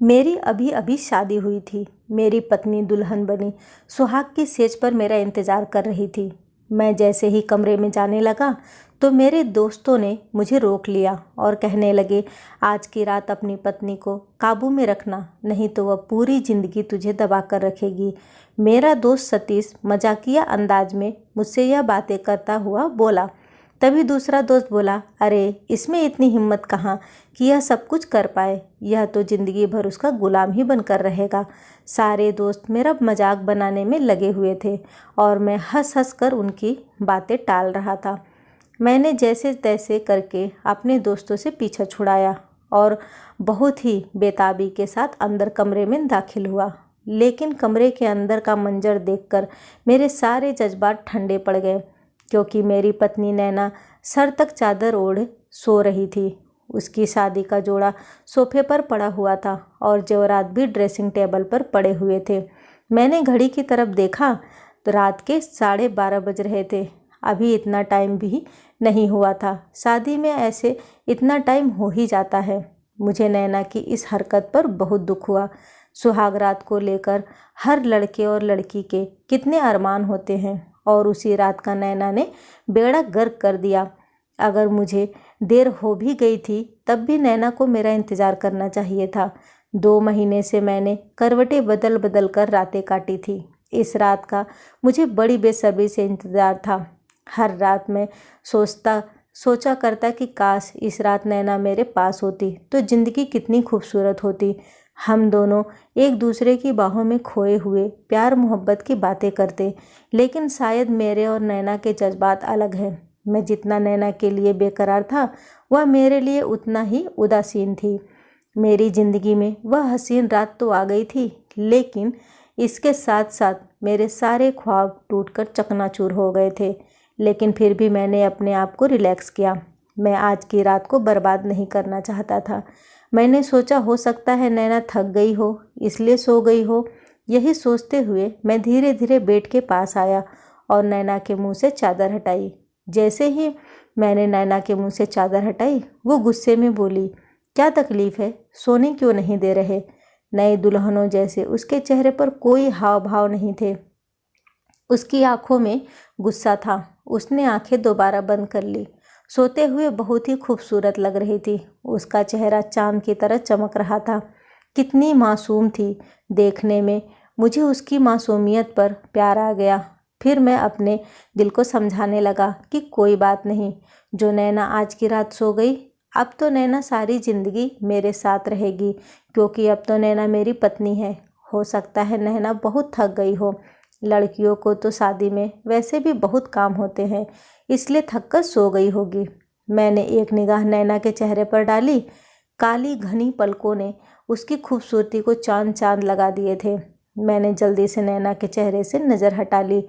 मेरी अभी अभी शादी हुई थी। मेरी पत्नी दुल्हन बनी सुहाग की सेज पर मेरा इंतज़ार कर रही थी। मैं जैसे ही कमरे में जाने लगा तो मेरे दोस्तों ने मुझे रोक लिया और कहने लगे, आज की रात अपनी पत्नी को काबू में रखना, नहीं तो वह पूरी ज़िंदगी तुझे दबा कर रखेगी। मेरा दोस्त सतीश मजाकिया अंदाज में मुझसे यह बातें करता हुआ बोला। तभी दूसरा दोस्त बोला, अरे इसमें इतनी हिम्मत कहाँ कि यह सब कुछ कर पाए, यह तो ज़िंदगी भर उसका गुलाम ही बनकर रहेगा। सारे दोस्त मेरा मजाक बनाने में लगे हुए थे और मैं हंस हंस कर उनकी बातें टाल रहा था। मैंने जैसे तैसे करके अपने दोस्तों से पीछा छुड़ाया और बहुत ही बेताबी के साथ अंदर कमरे में दाखिल हुआ। लेकिन कमरे के अंदर का मंजर देखकर मेरे सारे जज्बात ठंडे पड़ गए, क्योंकि मेरी पत्नी नैना सर तक चादर ओढ़ सो रही थी। उसकी शादी का जोड़ा सोफे पर पड़ा हुआ था और जेवरात भी ड्रेसिंग टेबल पर पड़े हुए थे। मैंने घड़ी की तरफ देखा तो रात के 12:30 बज रहे थे। अभी इतना टाइम भी नहीं हुआ था। शादी में ऐसे इतना टाइम हो ही जाता है। मुझे नैना की इस हरकत पर बहुत दुख हुआ। सुहाग रात को लेकर हर लड़के और लड़की के कितने अरमान होते हैं और उसी रात का नैना ने बेड़ा गर्क कर दिया। अगर मुझे देर हो भी गई थी तब भी नैना को मेरा इंतज़ार करना चाहिए था। 2 महीने से मैंने करवटें बदल बदल कर रातें काटी थी। इस रात का मुझे बड़ी बेसब्री से इंतज़ार था। हर रात मैं सोचा करता कि काश इस रात नैना मेरे पास होती तो ज़िंदगी कितनी खूबसूरत होती। हम दोनों एक दूसरे की बाहों में खोए हुए प्यार मोहब्बत की बातें करते। लेकिन शायद मेरे और नैना के जज्बात अलग हैं। मैं जितना नैना के लिए बेकरार था वह मेरे लिए उतना ही उदासीन थी। मेरी ज़िंदगी में वह हसीन रात तो आ गई थी, लेकिन इसके साथ साथ मेरे सारे ख्वाब टूटकर चकनाचूर हो गए थे। लेकिन फिर भी मैंने अपने आप को रिलैक्स किया। मैं आज की रात को बर्बाद नहीं करना चाहता था। मैंने सोचा हो सकता है नैना थक गई हो इसलिए सो गई हो। यही सोचते हुए मैं धीरे धीरे बेड के पास आया और नैना के मुंह से चादर हटाई। जैसे ही मैंने नैना के मुंह से चादर हटाई वो गुस्से में बोली, क्या तकलीफ़ है, सोने क्यों नहीं दे रहे। नए दुल्हनों जैसे उसके चेहरे पर कोई हाव भाव नहीं थे। उसकी आंखों में गुस्सा था। उसने आंखें दोबारा बंद कर ली। सोते हुए बहुत ही खूबसूरत लग रही थी। उसका चेहरा चांद की तरह चमक रहा था। कितनी मासूम थी। देखने में मुझे उसकी मासूमियत पर प्यार आ गया। फिर मैं अपने दिल को समझाने लगा कि कोई बात नहीं, जो नैना आज की रात सो गई, अब तो नैना सारी ज़िंदगी मेरे साथ रहेगी, क्योंकि अब तो नैना मेरी पत्नी है। हो सकता है नैना बहुत थक गई हो। लड़कियों को तो शादी में वैसे भी बहुत काम होते हैं, इसलिए थककर सो गई होगी। मैंने एक निगाह नैना के चेहरे पर डाली। काली घनी पलकों ने उसकी खूबसूरती को चांद चांद लगा दिए थे। मैंने जल्दी से नैना के चेहरे से नज़र हटा ली,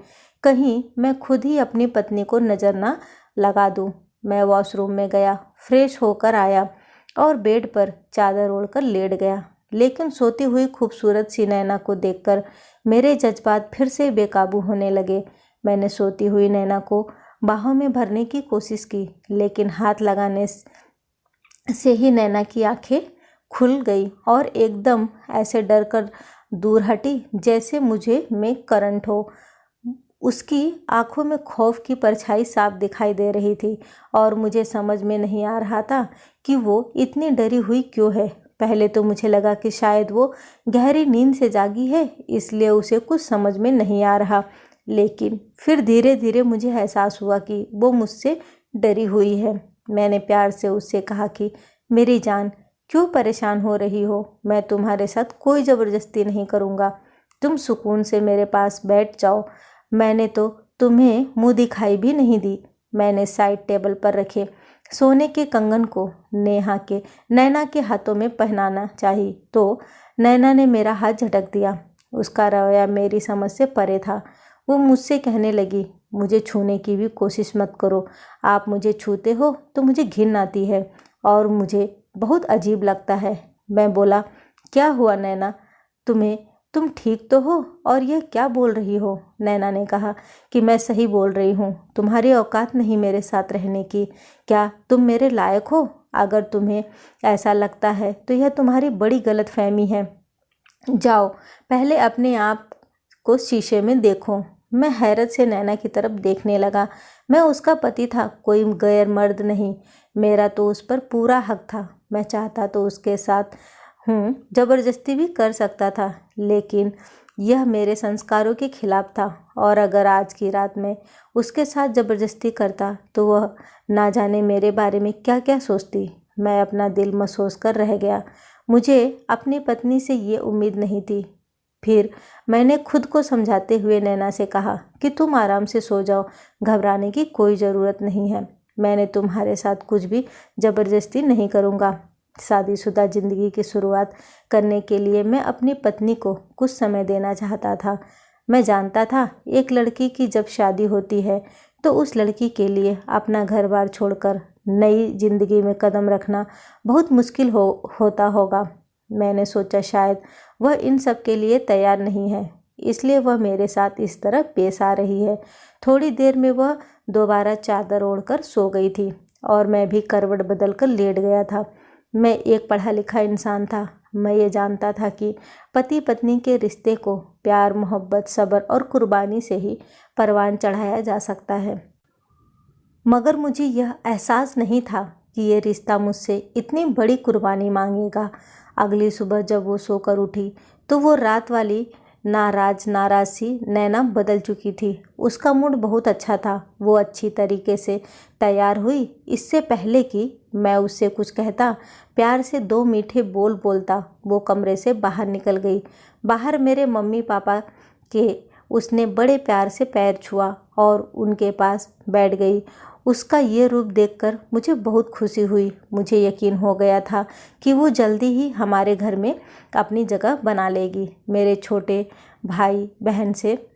कहीं मैं खुद ही अपनी पत्नी को नज़र ना लगा दूं। मैं वॉशरूम में गया, फ्रेश होकर आया और बेड पर चादर ओढ़कर लेट गया। लेकिन सोती हुई खूबसूरत सी नैना को देखकर मेरे जज्बात फिर से बेकाबू होने लगे। मैंने सोती हुई नैना को बाहों में भरने की कोशिश की, लेकिन हाथ लगाने से ही नैना की आंखें खुल गई और एकदम ऐसे डर कर दूर हटी जैसे मुझे में करंट हो। उसकी आंखों में खौफ की परछाई साफ दिखाई दे रही थी और मुझे समझ में नहीं आ रहा था कि वो इतनी डरी हुई क्यों है। पहले तो मुझे लगा कि शायद वो गहरी नींद से जागी है, इसलिए उसे कुछ समझ में नहीं आ रहा। लेकिन फिर धीरे धीरे मुझे एहसास हुआ कि वो मुझसे डरी हुई है। मैंने प्यार से उससे कहा कि मेरी जान, क्यों परेशान हो रही हो, मैं तुम्हारे साथ कोई ज़बरदस्ती नहीं करूँगा, तुम सुकून से मेरे पास बैठ जाओ। मैंने तो तुम्हें मुँह दिखाई भी नहीं दी। मैंने साइड टेबल पर रखे सोने के कंगन को नैना के हाथों में पहनाना चाहिए तो नैना ने मेरा हाथ झटक दिया। उसका रवैया मेरी समझ से परे था। वो मुझसे कहने लगी, मुझे छूने की भी कोशिश मत करो, आप मुझे छूते हो तो मुझे घिन आती है और मुझे बहुत अजीब लगता है। मैं बोला, क्या हुआ नैना, तुम ठीक तो हो और यह क्या बोल रही हो। नैना ने कहा कि मैं सही बोल रही हूँ, तुम्हारी औकात नहीं मेरे साथ रहने की। क्या तुम मेरे लायक हो। अगर तुम्हें ऐसा लगता है तो यह तुम्हारी बड़ी गलतफहमी है। जाओ पहले अपने आप को शीशे में देखो। मैं हैरत से नैना की तरफ देखने लगा। मैं उसका पति था, कोई गैर मर्द नहीं। मेरा तो उस पर पूरा हक था। मैं चाहता तो उसके साथ जबरदस्ती भी कर सकता था, लेकिन यह मेरे संस्कारों के खिलाफ था। और अगर आज की रात में उसके साथ ज़बरदस्ती करता तो वह ना जाने मेरे बारे में क्या क्या सोचती। मैं अपना दिल महसूस कर रह गया। मुझे अपनी पत्नी से ये उम्मीद नहीं थी। फिर मैंने खुद को समझाते हुए नैना से कहा कि तुम आराम से सो जाओ, घबराने की कोई ज़रूरत नहीं है। मैंने तुम्हारे साथ कुछ भी ज़बरदस्ती नहीं करूँगा। शादीशुदा ज़िंदगी की शुरुआत करने के लिए मैं अपनी पत्नी को कुछ समय देना चाहता था। मैं जानता था एक लड़की की जब शादी होती है तो उस लड़की के लिए अपना घर बार छोड़कर नई ज़िंदगी में कदम रखना बहुत मुश्किल होता होगा। मैंने सोचा शायद वह इन सब के लिए तैयार नहीं है, इसलिए वह मेरे साथ इस तरह पेश आ रही है। थोड़ी देर में वह दोबारा चादर ओढ़कर सो गई थी और मैं भी करवट बदल कर लेट गया था। मैं एक पढ़ा लिखा इंसान था। मैं ये जानता था कि पति पत्नी के रिश्ते को प्यार, मोहब्बत, सब्र और कुर्बानी से ही परवान चढ़ाया जा सकता है। मगर मुझे यह एहसास नहीं था कि ये रिश्ता मुझसे इतनी बड़ी कुर्बानी मांगेगा। अगली सुबह जब वो सोकर उठी तो वो रात वाली नाराज सी नैना बदल चुकी थी। उसका मूड बहुत अच्छा था। वो अच्छी तरीके से तैयार हुई। इससे पहले कि मैं उससे कुछ कहता, प्यार से 2 मीठे बोल बोलता, वो कमरे से बाहर निकल गई। बाहर मेरे मम्मी पापा के उसने बड़े प्यार से पैर छुआ और उनके पास बैठ गई। उसका ये रूप देखकर मुझे बहुत खुशी हुई। मुझे यकीन हो गया था कि वो जल्दी ही हमारे घर में अपनी जगह बना लेगी। मेरे छोटे भाई बहन से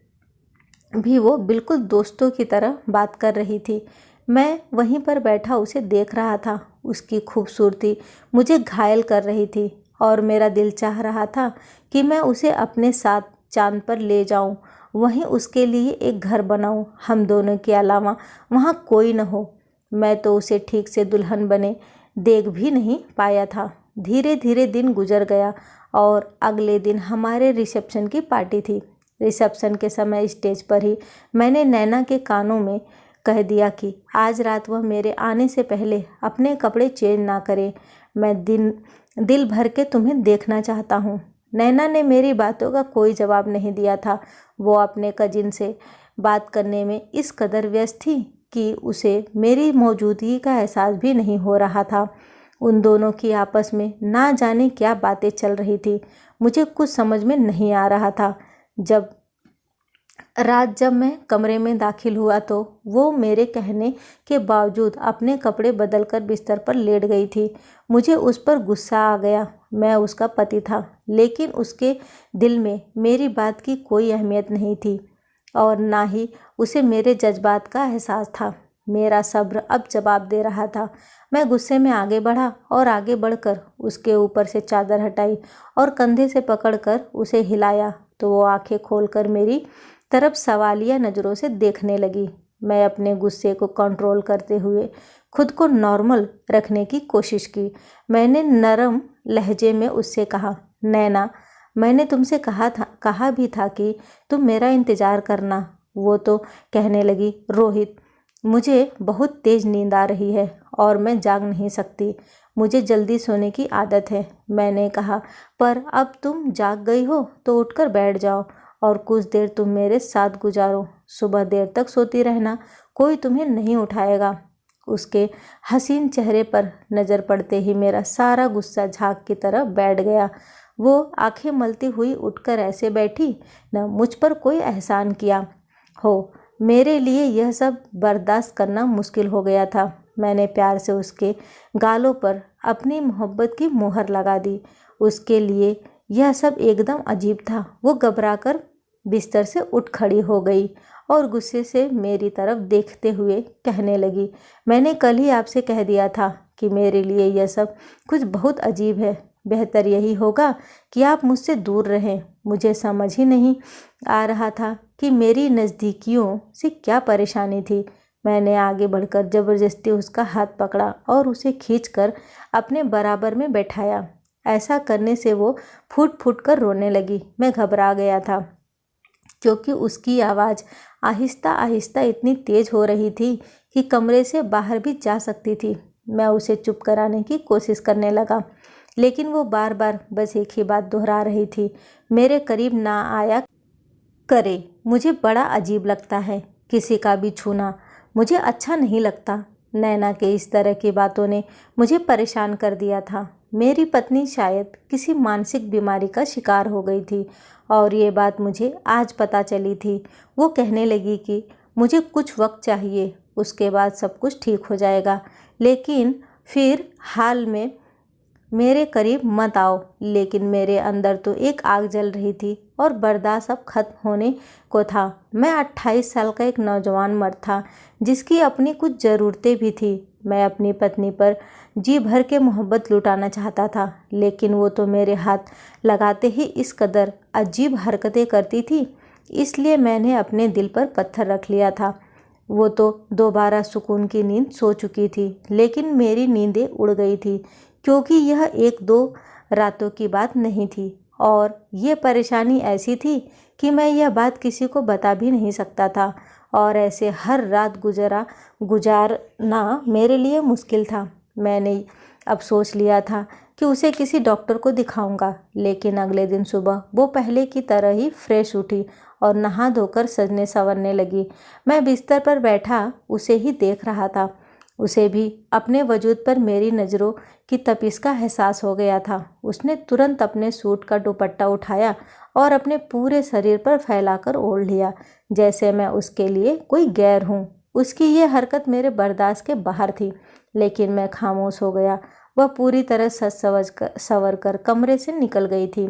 भी वो बिल्कुल दोस्तों की तरह बात कर रही थी। मैं वहीं पर बैठा उसे देख रहा था। उसकी खूबसूरती मुझे घायल कर रही थी और मेरा दिल चाह रहा था कि मैं उसे अपने साथ चांद पर ले जाऊं, वहीं उसके लिए एक घर बनाऊं। हम दोनों के अलावा वहाँ कोई न हो। मैं तो उसे ठीक से दुल्हन बने देख भी नहीं पाया था। धीरे धीरे दिन गुजर गया और अगले दिन हमारे रिसेप्शन की पार्टी थी। रिसेप्शन के समय स्टेज पर ही मैंने नैना के कानों में कह दिया कि आज रात वह मेरे आने से पहले अपने कपड़े चेंज ना करे। मैं दिल भर के तुम्हें देखना चाहता हूँ। नैना ने मेरी बातों का कोई जवाब नहीं दिया था। वो अपने कजिन से बात करने में इस कदर व्यस्त थी कि उसे मेरी मौजूदगी का एहसास भी नहीं हो रहा था। उन दोनों की आपस में ना जाने क्या बातें चल रही थी, मुझे कुछ समझ में नहीं आ रहा था। जब मैं कमरे में दाखिल हुआ तो वो मेरे कहने के बावजूद अपने कपड़े बदलकर बिस्तर पर लेट गई थी। मुझे उस पर गुस्सा आ गया। मैं उसका पति था, लेकिन उसके दिल में मेरी बात की कोई अहमियत नहीं थी और ना ही उसे मेरे जज्बात का एहसास था। मेरा सब्र अब जवाब दे रहा था। मैं गुस्से में आगे बढ़ा और आगे बढ़कर उसके ऊपर से चादर हटाई और कंधे से पकड़कर उसे हिलाया तो वो आंखें खोलकर मेरी तरफ सवालिया नज़रों से देखने लगी। मैं अपने गुस्से को कंट्रोल करते हुए खुद को नॉर्मल रखने की कोशिश की। मैंने नरम लहजे में उससे कहा, नैना, मैंने तुमसे कहा भी था कि तुम मेरा इंतज़ार करना। वो तो कहने लगी, रोहित, मुझे बहुत तेज़ नींद आ रही है और मैं जाग नहीं सकती। मुझे जल्दी सोने की आदत है। मैंने कहा, पर अब तुम जाग गई हो तो उठकर बैठ जाओ और कुछ देर तुम मेरे साथ गुजारो। सुबह देर तक सोती रहना, कोई तुम्हें नहीं उठाएगा। उसके हसीन चेहरे पर नज़र पड़ते ही मेरा सारा गुस्सा झाग की तरह बैठ गया। वो आंखें मलती हुई उठकर ऐसे बैठी न मुझ पर कोई एहसान किया हो। मेरे लिए यह सब बर्दाश्त करना मुश्किल हो गया था। मैंने प्यार से उसके गालों पर अपनी मोहब्बत की मुहर लगा दी। उसके लिए यह सब एकदम अजीब था। वो घबराकर बिस्तर से उठ खड़ी हो गई और गुस्से से मेरी तरफ देखते हुए कहने लगी, मैंने कल ही आपसे कह दिया था कि मेरे लिए यह सब कुछ बहुत अजीब है। बेहतर यही होगा कि आप मुझसे दूर रहें। मुझे समझ ही नहीं आ रहा था कि मेरी नज़दीकियों से क्या परेशानी थी। मैंने आगे बढ़कर ज़बरदस्ती उसका हाथ पकड़ा और उसे खींचकर अपने बराबर में बैठाया। ऐसा करने से वो फूट फूट कर रोने लगी। मैं घबरा गया था क्योंकि उसकी आवाज़ आहिस्ता आहिस्ता इतनी तेज़ हो रही थी कि कमरे से बाहर भी जा सकती थी। मैं उसे चुप कराने की कोशिश करने लगा, लेकिन वो बार बार बस एक ही बात दोहरा रही थी, मेरे करीब ना आया करे। मुझे बड़ा अजीब लगता है किसी का भी छूना, मुझे अच्छा नहीं लगता। नैना के इस तरह की बातों ने मुझे परेशान कर दिया था। मेरी पत्नी शायद किसी मानसिक बीमारी का शिकार हो गई थी और ये बात मुझे आज पता चली थी। वो कहने लगी कि मुझे कुछ वक्त चाहिए, उसके बाद सब कुछ ठीक हो जाएगा, लेकिन फिर हाल में मेरे करीब मत आओ। लेकिन मेरे अंदर तो एक आग जल रही थी और बर्दाश्त अब खत्म होने को था। मैं 28 साल का एक नौजवान मर्द था जिसकी अपनी कुछ ज़रूरतें भी थी। मैं अपनी पत्नी पर जी भर के मोहब्बत लुटाना चाहता था, लेकिन वो तो मेरे हाथ लगाते ही इस कदर अजीब हरकतें करती थी, इसलिए मैंने अपने दिल पर पत्थर रख लिया था। वो तो दोबारा सुकून की नींद सो चुकी थी, लेकिन मेरी नींदें उड़ गई थी क्योंकि यह एक दो रातों की बात नहीं थी और ये परेशानी ऐसी थी कि मैं यह बात किसी को बता भी नहीं सकता था और ऐसे हर रात गुजारना मेरे लिए मुश्किल था। मैंने अब सोच लिया था कि उसे किसी डॉक्टर को दिखाऊंगा, लेकिन अगले दिन सुबह वो पहले की तरह ही फ्रेश उठी और नहा धोकर सजने संवरने लगी। मैं बिस्तर पर बैठा उसे ही देख रहा था। उसे भी अपने वजूद पर मेरी नज़रों की तपिश का एहसास हो गया था। उसने तुरंत अपने सूट का दुपट्टा उठाया और अपने पूरे शरीर पर फैलाकर ओढ़ लिया, जैसे मैं उसके लिए कोई गैर हूँ। उसकी ये हरकत मेरे बर्दाश्त के बाहर थी, लेकिन मैं खामोश हो गया। वह पूरी तरह सज संवर कर कमरे से निकल गई थी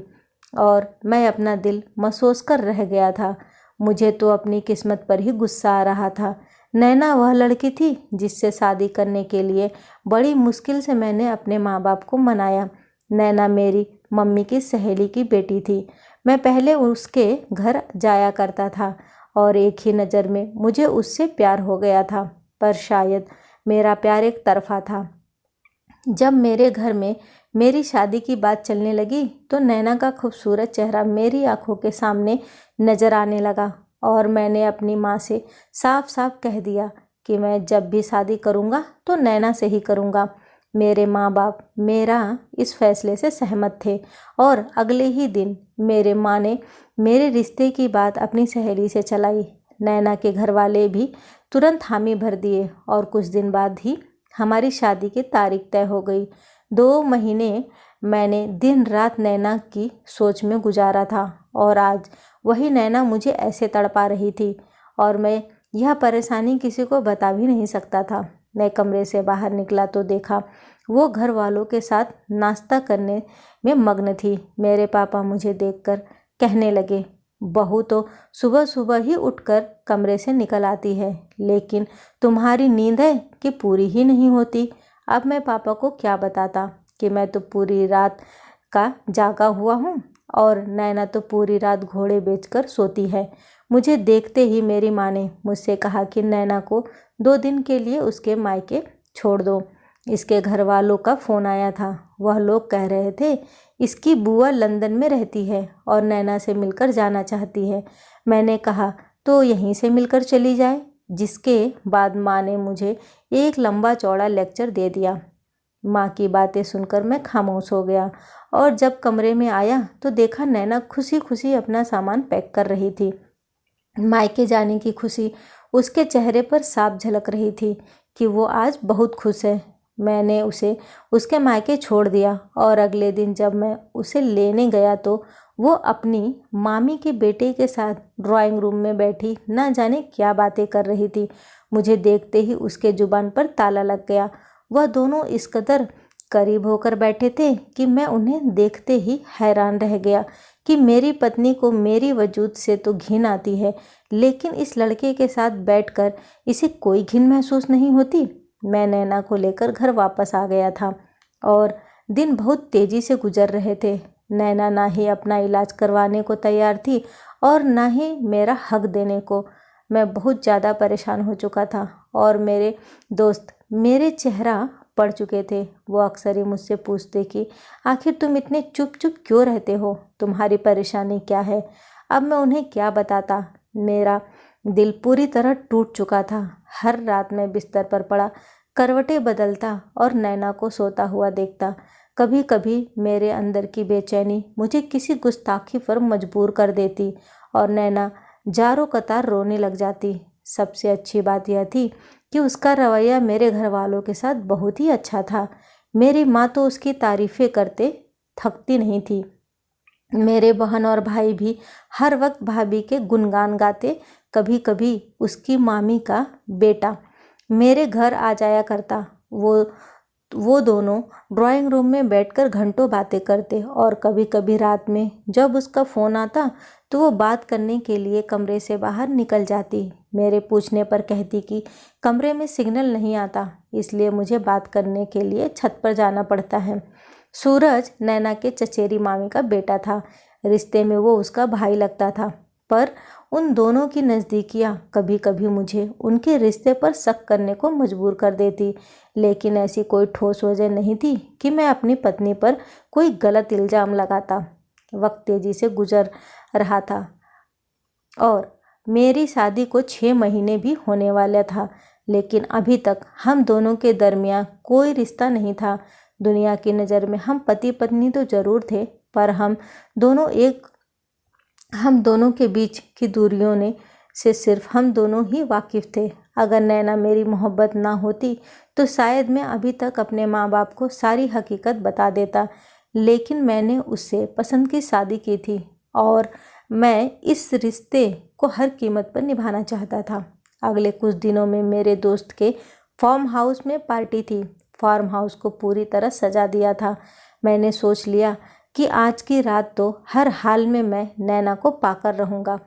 और मैं अपना दिल महसूस कर रह गया था। मुझे तो अपनी किस्मत पर ही गुस्सा आ रहा था। नैना वह लड़की थी जिससे शादी करने के लिए बड़ी मुश्किल से मैंने अपने माँ बाप को मनाया। नैना मेरी मम्मी की सहेली की बेटी थी। मैं पहले उसके घर जाया करता था और एक ही नज़र में मुझे उससे प्यार हो गया था, पर शायद मेरा प्यार एक तरफा था। जब मेरे घर में मेरी शादी की बात चलने लगी तो नैना का खूबसूरत चेहरा मेरी आंखों के सामने नज़र आने लगा और मैंने अपनी माँ से साफ साफ कह दिया कि मैं जब भी शादी करूँगा तो नैना से ही करूँगा। मेरे माँ बाप मेरा इस फैसले से सहमत थे और अगले ही दिन मेरे माँ ने मेरे रिश्ते की बात अपनी सहेली से चलाई। नैना के घर वाले भी तुरंत हामी भर दिए और कुछ दिन बाद ही हमारी शादी की तारीख तय हो गई। 2 महीने मैंने दिन रात नैना की सोच में गुजारा था और आज वही नैना मुझे ऐसे तड़पा रही थी और मैं यह परेशानी किसी को बता भी नहीं सकता था। मैं कमरे से बाहर निकला तो देखा वो घर वालों के साथ नाश्ता करने में मग्न थी। मेरे पापा मुझे देखकर कहने लगे, बहू तो सुबह सुबह ही उठकर कमरे से निकल आती है, लेकिन तुम्हारी नींद है कि पूरी ही नहीं होती। अब मैं पापा को क्या बताता कि मैं तो पूरी रात का जागा हुआ हूँ और नैना तो पूरी रात घोड़े बेचकर सोती है। मुझे देखते ही मेरी माँ ने मुझसे कहा कि नैना को 2 दिन के लिए उसके मायके छोड़ दो। इसके घर वालों का फ़ोन आया था। वह लोग कह रहे थे इसकी बुआ लंदन में रहती है और नैना से मिलकर जाना चाहती है। मैंने कहा तो यहीं से मिलकर चली जाए, जिसके बाद माँ ने मुझे एक लंबा चौड़ा लेक्चर दे दिया। माँ की बातें सुनकर मैं खामोश हो गया और जब कमरे में आया तो देखा नैना खुशी खुशी अपना सामान पैक कर रही थी। मायके जाने की खुशी उसके चेहरे पर साफ झलक रही थी कि वो आज बहुत खुश है। मैंने उसे उसके मायके छोड़ दिया और अगले दिन जब मैं उसे लेने गया तो वो अपनी मामी के बेटे के साथ ड्राइंग रूम में बैठी ना जाने क्या बातें कर रही थी। मुझे देखते ही उसके जुबान पर ताला लग गया। वह दोनों इस कदर करीब होकर बैठे थे कि मैं उन्हें देखते ही हैरान रह गया कि मेरी पत्नी को मेरी वजूद से तो घिन आती है, लेकिन इस लड़के के साथ बैठकर इसे कोई घिन महसूस नहीं होती। मैं नैना को लेकर घर वापस आ गया था और दिन बहुत तेज़ी से गुजर रहे थे। नैना ना ही अपना इलाज करवाने को तैयार थी और ना ही मेरा हक देने को। मैं बहुत ज़्यादा परेशान हो चुका था और मेरे दोस्त मेरे चेहरा पढ़ चुके थे। वो अक्सर ही मुझसे पूछते कि आखिर तुम इतने चुप चुप क्यों रहते हो, तुम्हारी परेशानी क्या है। अब मैं उन्हें क्या बताता। मेरा दिल पूरी तरह टूट चुका था। हर रात मैं बिस्तर पर पड़ा करवटें बदलता और नैना को सोता हुआ देखता। कभी कभी मेरे अंदर की बेचैनी मुझे किसी गुस्ताखी पर मजबूर कर देती और नैना जारों कतार रोने लग जाती। सबसे अच्छी बात यह थी कि उसका रवैया मेरे घर वालों के साथ बहुत ही अच्छा था। मेरी माँ तो उसकी तारीफ़ें करते थकती नहीं थी। मेरे बहन और भाई भी हर वक्त भाभी के गुणगान गाते। कभी कभी उसकी मामी का बेटा मेरे घर आ जाया करता। वो दोनों ड्राइंग रूम में बैठकर घंटों बातें करते और कभी कभी रात में जब उसका फ़ोन आता तो वो बात करने के लिए कमरे से बाहर निकल जाती। मेरे पूछने पर कहती कि कमरे में सिग्नल नहीं आता, इसलिए मुझे बात करने के लिए छत पर जाना पड़ता है। सूरज नैना के चचेरी मामी का बेटा था। रिश्ते में वो उसका भाई लगता था, पर उन दोनों की नज़दीकियाँ कभी कभी मुझे उनके रिश्ते पर शक करने को मजबूर कर देती। लेकिन ऐसी कोई ठोस वजह नहीं थी कि मैं अपनी पत्नी पर कोई गलत इल्ज़ाम लगाता। वक्त तेज़ी से गुजर रहा था और मेरी शादी को 6 महीने भी होने वाला था, लेकिन अभी तक हम दोनों के दरमियान कोई रिश्ता नहीं था। दुनिया की नज़र में हम पति पत्नी तो ज़रूर थे, पर हम दोनों के बीच की दूरियों ने से सिर्फ हम दोनों ही वाकिफ़ थे। अगर नैना मेरी मोहब्बत ना होती तो शायद मैं अभी तक अपने माँ बाप को सारी हकीकत बता देता, लेकिन मैंने उससे पसंद की शादी की थी और मैं इस रिश्ते को हर कीमत पर निभाना चाहता था। अगले कुछ दिनों में मेरे दोस्त के फार्म हाउस में पार्टी थी। फार्म हाउस को पूरी तरह सजा दिया था। मैंने सोच लिया कि आज की रात तो हर हाल में मैं नैना को पाकर रहूँगा,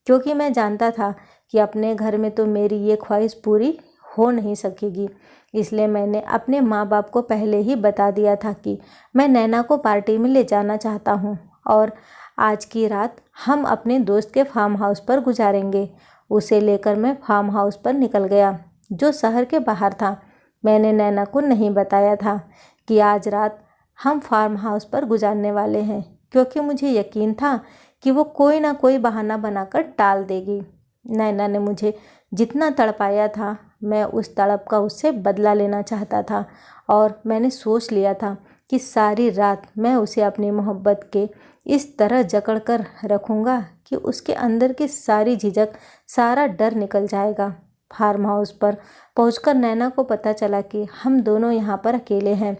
क्योंकि मैं जानता था कि अपने घर में तो मेरी ये ख्वाहिश पूरी हो नहीं सकेगी। इसलिए मैंने अपने माँ बाप को पहले ही बता दिया था कि मैं नैना को पार्टी में ले जाना चाहता हूँ और आज की रात हम अपने दोस्त के फार्म हाउस पर गुजारेंगे। उसे लेकर मैं फार्म हाउस पर निकल गया, जो शहर के बाहर था। मैंने नैना को नहीं बताया था कि आज रात हम फार्म हाउस पर गुजारने वाले हैं, क्योंकि मुझे यकीन था कि वो कोई ना कोई बहाना बनाकर टाल देगी। नैना ने मुझे जितना तड़पाया था, मैं उस तड़प का उससे बदला लेना चाहता था और मैंने सोच लिया था कि सारी रात मैं उसे अपनी मोहब्बत के इस तरह जकड़ कर रखूँगा कि उसके अंदर की सारी झिझक, सारा डर निकल जाएगा। फार्म हाउस पर पहुंचकर नैना को पता चला कि हम दोनों यहाँ पर अकेले हैं।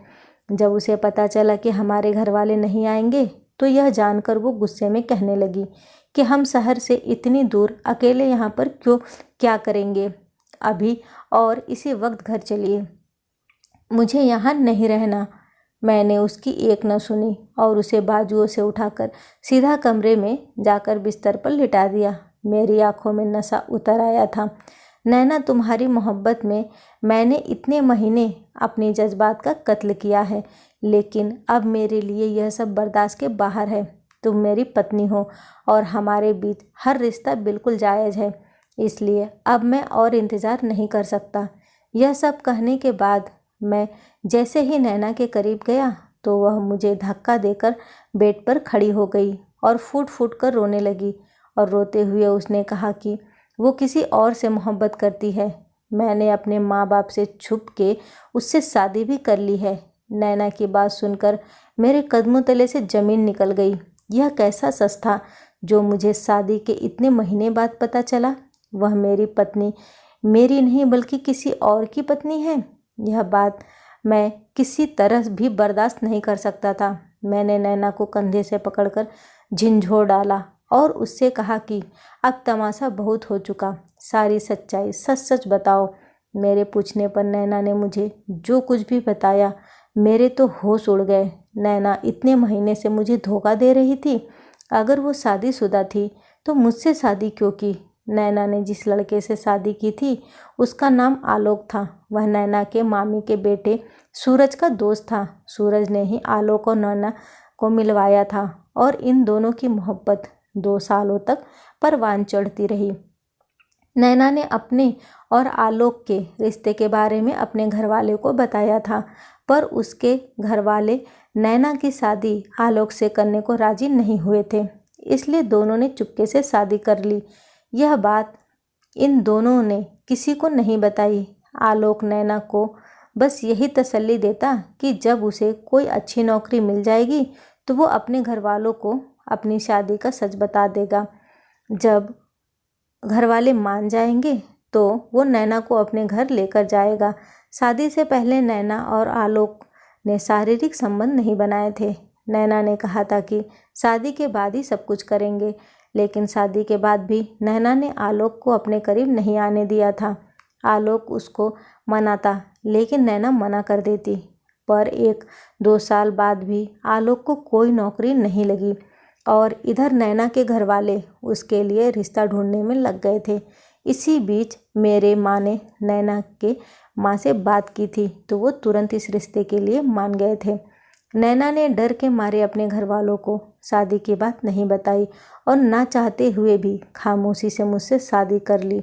जब उसे पता चला कि हमारे घर वाले नहीं आएंगे तो यह जानकर वो गुस्से में कहने लगी कि हम शहर से इतनी दूर अकेले यहाँ पर क्या करेंगे, अभी और इसी वक्त घर चलिए, मुझे यहाँ नहीं रहना। मैंने उसकी एक न सुनी और उसे बाजुओं से उठाकर सीधा कमरे में जाकर बिस्तर पर लिटा दिया। मेरी आंखों में नशा उतर आया था। नैना, तुम्हारी मोहब्बत में मैंने इतने महीने अपने जज्बात का कत्ल किया है, लेकिन अब मेरे लिए यह सब बर्दाश्त के बाहर है। तुम मेरी पत्नी हो और हमारे बीच हर रिश्ता बिल्कुल जायज़ है, इसलिए अब मैं और इंतज़ार नहीं कर सकता। यह सब कहने के बाद मैं जैसे ही नैना के करीब गया तो वह मुझे धक्का देकर बेड पर खड़ी हो गई और फूट फूट कर रोने लगी और रोते हुए उसने कहा कि वो किसी और से मोहब्बत करती है। मैंने अपने माँ बाप से छुप के उससे शादी भी कर ली है। नैना की बात सुनकर मेरे कदमों तले से ज़मीन निकल गई। यह कैसा सच था जो मुझे शादी के इतने महीने बाद पता चला। वह मेरी पत्नी मेरी नहीं बल्कि किसी और की पत्नी है। यह बात मैं किसी तरह भी बर्दाश्त नहीं कर सकता था। मैंने नैना को कंधे से पकड़कर झिंझोर डाला और उससे कहा कि अब तमाशा बहुत हो चुका, सारी सच्चाई सच सच बताओ। मेरे पूछने पर नैना ने मुझे जो कुछ भी बताया, मेरे तो होश उड़ गए। नैना इतने महीने से मुझे धोखा दे रही थी। अगर वो शादीशुदा थी तो मुझसे शादी क्यों की। नैना ने जिस लड़के से शादी की थी उसका नाम आलोक था। वह नैना के मामी के बेटे सूरज का दोस्त था। सूरज ने ही आलोक और नैना को मिलवाया था और इन दोनों की मोहब्बत 2 सालों तक परवान चढ़ती रही। नैना ने अपने और आलोक के रिश्ते के बारे में अपने घरवाले को बताया था, पर उसके घरवाले नैना की शादी आलोक से करने को राजी नहीं हुए थे। इसलिए दोनों ने चुपके से शादी कर ली। यह बात इन दोनों ने किसी को नहीं बताई। आलोक नैना को बस यही तसल्ली देता कि जब उसे कोई अच्छी नौकरी मिल जाएगी तो वो अपने घर वालों को अपनी शादी का सच बता देगा। जब घर वाले मान जाएंगे तो वो नैना को अपने घर लेकर जाएगा। शादी से पहले नैना और आलोक ने शारीरिक संबंध नहीं बनाए थे। नैना ने कहा था कि शादी के बाद ही सब कुछ करेंगे, लेकिन शादी के बाद भी नैना ने आलोक को अपने करीब नहीं आने दिया था। आलोक उसको मनाता, लेकिन नैना मना कर देती। पर 1-2 साल बाद भी आलोक को कोई नौकरी नहीं लगी और इधर नैना के घर वाले उसके लिए रिश्ता ढूंढने में लग गए थे। इसी बीच मेरे माँ ने नैना के माँ से बात की थी तो वो तुरंत इस रिश्ते के लिए मान गए थे। नैना ने डर के मारे अपने घर वालों को शादी की बात नहीं बताई और ना चाहते हुए भी खामोशी से मुझसे शादी कर ली।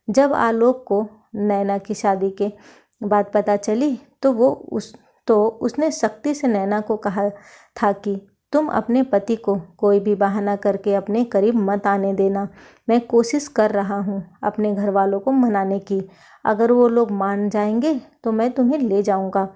जब आलोक को नैना की शादी के बात पता चली तो उसने सख्ती से नैना को कहा था कि तुम अपने पति को कोई भी बहाना करके अपने करीब मत आने देना। मैं कोशिश कर रहा हूँ अपने घर वालों को मनाने की। अगर वो लोग मान जाएंगे तो मैं तुम्हें ले जाऊँगा।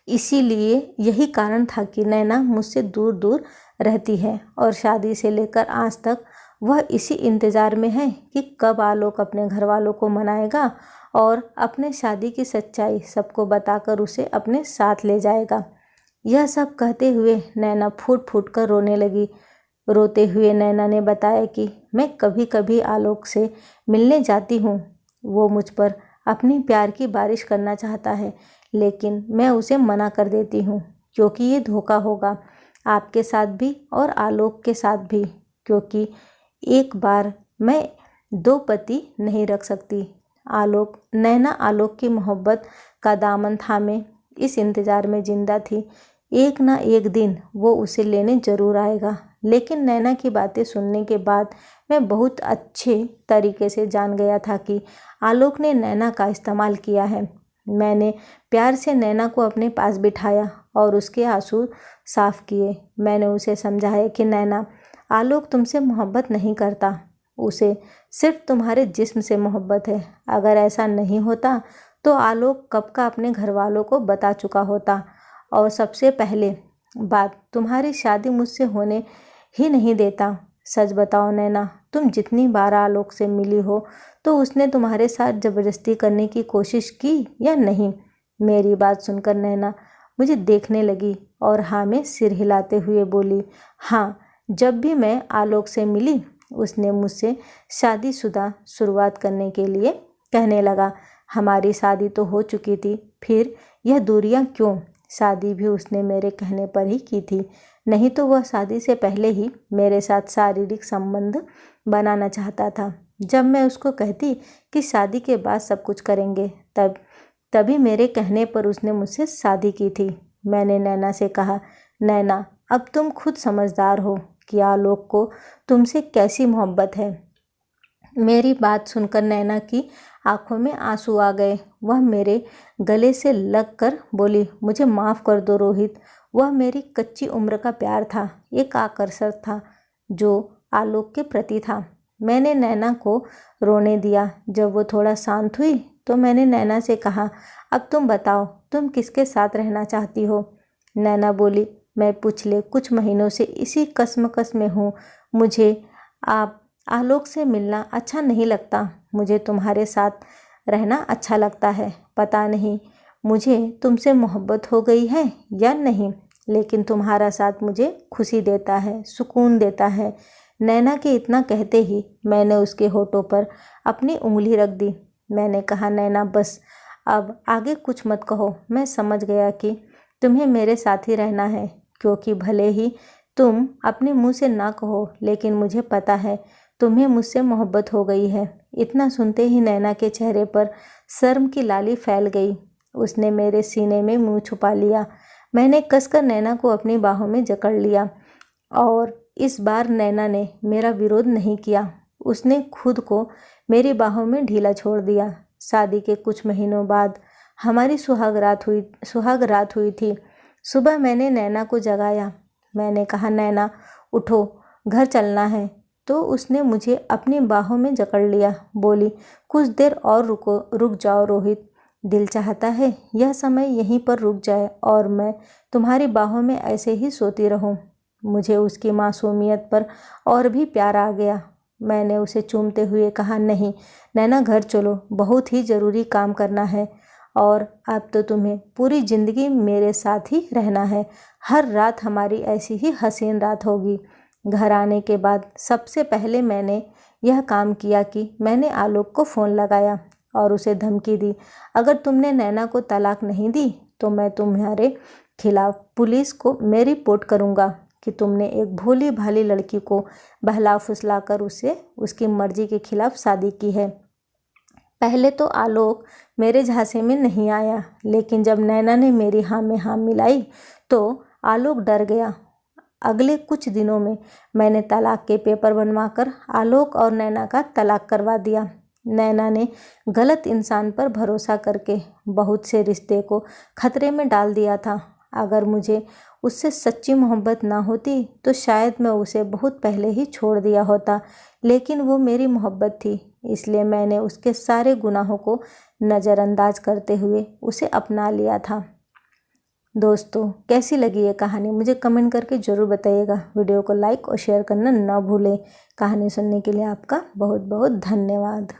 इसीलिए यही कारण था कि नैना मुझसे दूर दूर रहती है और शादी से लेकर आज तक वह इसी इंतज़ार में है कि कब आलोक अपने घर वालों को मनाएगा और अपने शादी की सच्चाई सबको बताकर उसे अपने साथ ले जाएगा। यह सब कहते हुए नैना फूट फूट कर रोने लगी। रोते हुए नैना ने बताया कि मैं कभी कभी आलोक से मिलने जाती हूँ। वो मुझ पर अपनी प्यार की बारिश करना चाहता है, लेकिन मैं उसे मना कर देती हूँ क्योंकि ये धोखा होगा आपके साथ भी और आलोक के साथ भी, क्योंकि एक बार मैं 2 पति नहीं रख सकती। नैना आलोक की मोहब्बत का दामन थामे इस इंतज़ार में जिंदा थी। एक ना एक दिन वो उसे लेने ज़रूर आएगा। लेकिन नैना की बातें सुनने के बाद मैं बहुत अच्छे तरीके से जान गया था कि आलोक ने नैना का इस्तेमाल किया है। मैंने प्यार से नैना को अपने पास बिठाया और उसके आंसू साफ किए। मैंने उसे समझाया कि नैना, आलोक तुमसे मोहब्बत नहीं करता, उसे सिर्फ तुम्हारे जिस्म से मोहब्बत है। अगर ऐसा नहीं होता तो आलोक कब का अपने घर वालों को बता चुका होता। और सबसे पहले बात, तुम्हारी शादी मुझसे होने ही नहीं देता। सच बताओ नैना, तुम जितनी बार आलोक से मिली हो तो उसने तुम्हारे साथ ज़बरदस्ती करने की कोशिश की या नहीं? मेरी बात सुनकर नैना मुझे देखने लगी और हाँ में सिर हिलाते हुए बोली, हाँ, जब भी मैं आलोक से मिली उसने मुझसे शादीशुदा शुरुआत करने के लिए कहने लगा। हमारी शादी तो हो चुकी थी, फिर यह दूरियां क्यों? शादी भी उसने मेरे कहने पर ही की थी, नहीं तो वह शादी से पहले ही मेरे साथ शारीरिक संबंध बनाना चाहता था। जब मैं उसको कहती कि शादी के बाद सब कुछ करेंगे, तभी मेरे कहने पर उसने मुझसे शादी की थी। मैंने नैना से कहा, नैना, अब तुम खुद समझदार हो कि आलोक को तुमसे कैसी मोहब्बत है। मेरी बात सुनकर नैना की आंखों में आंसू आ गए। वह मेरे गले से लग कर बोली, मुझे माफ़ कर दो रोहित, वह मेरी कच्ची उम्र का प्यार था, एक आकर्षण था जो आलोक के प्रति था। मैंने नैना को रोने दिया। जब वो थोड़ा शांत हुई तो मैंने नैना से कहा, अब तुम बताओ, तुम किसके साथ रहना चाहती हो? नैना बोली, मैं पिछले कुछ महीनों से इसी कश्मकश में हूँ। मुझे आलोक से मिलना अच्छा नहीं लगता, मुझे तुम्हारे साथ रहना अच्छा लगता है। पता नहीं मुझे तुमसे मोहब्बत हो गई है या नहीं, लेकिन तुम्हारा साथ मुझे खुशी देता है, सुकून देता है। नैना के इतना कहते ही मैंने उसके होठों पर अपनी उंगली रख दी। मैंने कहा, नैना बस, अब आगे कुछ मत कहो। मैं समझ गया कि तुम्हें मेरे साथ ही रहना है, क्योंकि भले ही तुम अपने मुंह से ना कहो, लेकिन मुझे पता है तुम्हें मुझसे मोहब्बत हो गई है। इतना सुनते ही नैना के चेहरे पर शर्म की लाली फैल गई। उसने मेरे सीने में मुंह छुपा लिया। मैंने कसकर नैना को अपनी बाहों में जकड़ लिया और इस बार नैना ने मेरा विरोध नहीं किया। उसने खुद को मेरी बाहों में ढीला छोड़ दिया। शादी के कुछ महीनों बाद हमारी सुहाग रात हुई थी। सुबह मैंने नैना को जगाया। मैंने कहा, नैना उठो, घर चलना है। तो उसने मुझे अपनी बाहों में जकड़ लिया। बोली, कुछ देर और रुक जाओ रोहित। दिल चाहता है यह समय यहीं पर रुक जाए और मैं तुम्हारी बाहों में ऐसे ही सोती रहूं। मुझे उसकी मासूमियत पर और भी प्यार आ गया। मैंने उसे चूमते हुए कहा, नहीं नैना, घर चलो, बहुत ही ज़रूरी काम करना है और अब तो तुम्हें पूरी ज़िंदगी मेरे साथ ही रहना है। हर रात हमारी ऐसी ही हसीन रात होगी। घर आने के बाद सबसे पहले मैंने यह काम किया कि मैंने आलोक को फ़ोन लगाया और उसे धमकी दी, अगर तुमने नैना को तलाक नहीं दी तो मैं तुम्हारे खिलाफ पुलिस को मैं रिपोर्ट करूँगा कि तुमने एक भोली भाली लड़की को बहला फुसला कर उससे उसकी मर्जी के खिलाफ शादी की है। पहले तो आलोक मेरे झांसे में नहीं आया, लेकिन जब नैना ने मेरी हाँ में हाँ मिलाई तो आलोक डर गया। अगले कुछ दिनों में मैंने तलाक के पेपर बनवाकर आलोक और नैना का तलाक करवा दिया। नैना ने गलत इंसान पर भरोसा करके बहुत से रिश्ते को खतरे में डाल दिया था। अगर मुझे उससे सच्ची मोहब्बत ना होती तो शायद मैं उसे बहुत पहले ही छोड़ दिया होता, लेकिन वो मेरी मोहब्बत थी, इसलिए मैंने उसके सारे गुनाहों को नज़रअंदाज करते हुए उसे अपना लिया था। दोस्तों, कैसी लगी ये कहानी मुझे कमेंट करके ज़रूर बताइएगा। वीडियो को लाइक और शेयर करना ना भूलें। कहानी सुनने के लिए आपका बहुत बहुत धन्यवाद।